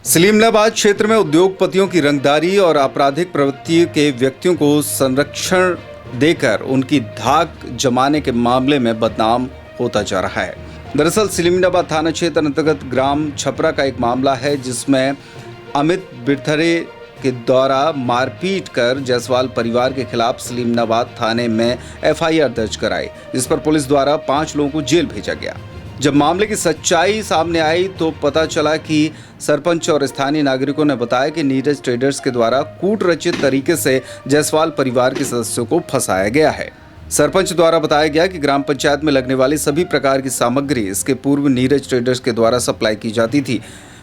सलीमनाबाद क्षेत्र में उद्योगपतियों की रंगदारी और आपराधिक प्रवृत्ति के व्यक्तियों को संरक्षण देकर उनकी धाक जमाने के मामले में बदनाम होता जा रहा है। दरअसल सलीमनाबाद थाना क्षेत्र अंतर्गत ग्राम छपरा का एक मामला है जिसमें अमित बिरथरे के द्वारा मारपीट कर जायसवाल परिवार के खिलाफ सलीमनाबाद थाने में एफआईआर दर्ज कराई, जिस पर पुलिस द्वारा 5 लोगों को जेल भेजा गया। जब मामले की सच्चाई सामने आई तो पता चला कि सरपंच और स्थानीय नागरिकों ने बताया कि नीरज ट्रेडर्स के द्वारा कूट रचित तरीके से जायसवाल परिवार के सदस्यों को फंसाया गया है। सरपंच द्वारा बताया गया कि ग्राम पंचायत में लगने वाली सभी प्रकार की सामग्री इसके पूर्व नीरज ट्रेडर्स के द्वारा सप्लाई की जाती थी।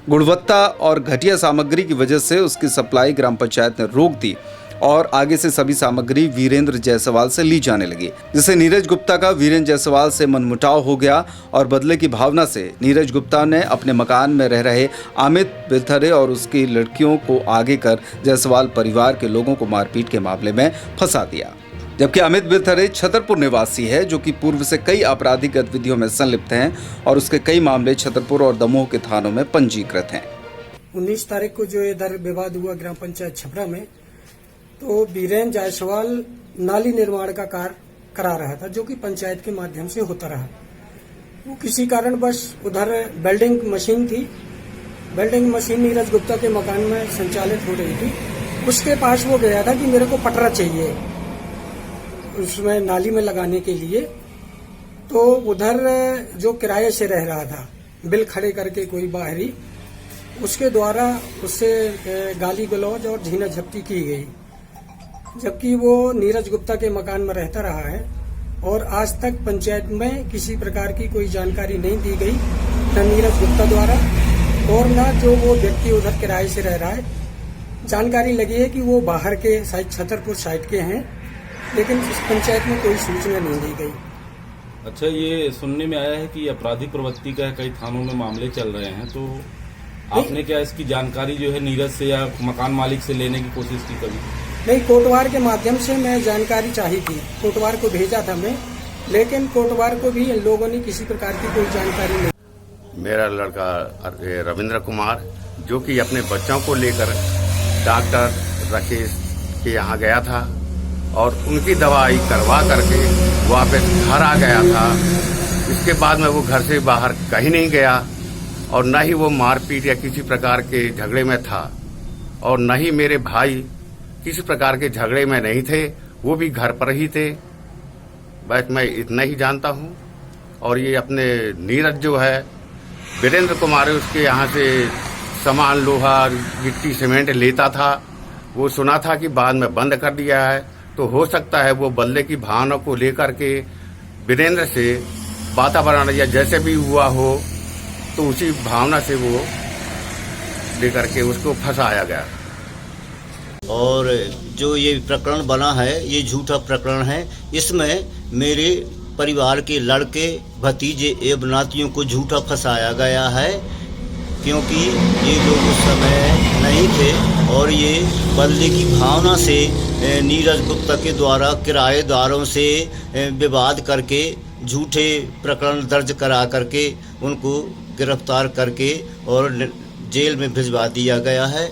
गुणवत्ता और घटिया सामग्री की वजह से उसकी सप्लाई ग्राम पंचायत ने रोक दी और आगे से सभी सामग्री वीरेंद्र जायसवाल से ली जाने लगी, जिससे नीरज गुप्ता का वीरेंद्र जायसवाल से मनमुटाव हो गया और बदले की भावना से नीरज गुप्ता ने अपने मकान में रह रहे अमित बिरथरे और उसकी लड़कियों को आगे कर जायसवाल परिवार के लोगों को मारपीट के मामले में फंसा दिया। जबकि अमित बिरथरे छतरपुर निवासी है, जो कि पूर्व से कई आपराधिक गतिविधियों में संलिप्त हैं और उसके कई मामले छतरपुर और दमोह के थानों में पंजीकृत हैं। 19 तारीख को जो इधर विवाद हुआ ग्राम पंचायत छपरा में, तो वीरेंद्र जायसवाल नाली निर्माण का कार्य करा रहा था, जो कि पंचायत के माध्यम से होता रहा। वो किसी कारण बस उधर वेल्डिंग मशीन थी, वेल्डिंग मशीन नीरज गुप्ता के मकान में संचालित हो रही थी। उसके पास वो गया था कि मेरे को पटरा चाहिए उसमें नाली में लगाने के लिए। तो उधर जो किराए से रह रहा था, बिल खड़े करके कोई बाहरी, उसके द्वारा उससे गाली गलौज और झीना झपटी की गई, जबकि वो नीरज गुप्ता के मकान में रहता रहा है और आज तक पंचायत में किसी प्रकार की कोई जानकारी नहीं दी गई, न नीरज गुप्ता द्वारा और न जो वो व्यक्ति उधर किराए से रह रहा है। जानकारी लगी है कि वो बाहर के साइड छतरपुर साइड के हैं, लेकिन इस पंचायत में कोई सूचना नहीं दी गई। अच्छा, ये सुनने में आया है कि आपराधिक प्रवृत्ति का कई थानों में मामले चल रहे हैं, तो आपने क्या इसकी जानकारी जो है नीरज से या मकान मालिक से लेने की कोशिश की कभी? नहीं, कोटवार के माध्यम से मैं जानकारी चाहिए थी, कोटवार को भेजा था मैं, लेकिन कोटवार को भी इन लोगों ने किसी प्रकार की कोई जानकारी नहीं। मेरा लड़का रविंद्र कुमार, जो कि अपने बच्चों को लेकर डॉक्टर राकेश के यहाँ गया था और उनकी दवाई करवा करके वापस घर आ गया था। इसके बाद में वो घर से बाहर कहीं नहीं गया और न ही वो मारपीट या किसी प्रकार के झगड़े में था और न ही मेरे भाई किसी प्रकार के झगड़े में नहीं थे, वो भी घर पर ही थे। बस मैं इतना ही जानता हूँ। और ये अपने नीरज जो है वीरेंद्र कुमार, उसके यहाँ से सामान लोहा गिट्टी सीमेंट लेता था। वो सुना था कि बाद में बंद कर दिया है, तो हो सकता है वो बदले की भावना को लेकर के वीरेंद्र से वातावरण या जैसे भी हुआ हो, तो उसी भावना से वो लेकर के उसको फंसाया गया। और जो ये प्रकरण बना है, ये झूठा प्रकरण है। इसमें मेरे परिवार के लड़के, भतीजे एवं नातियों को झूठा फंसाया गया है, क्योंकि ये लोग उस समय नहीं थे और ये बदले की भावना से नीरज गुप्ता के द्वारा किराएदारों से विवाद करके झूठे प्रकरण दर्ज करा करके उनको गिरफ्तार करके और जेल में भिजवा दिया गया है।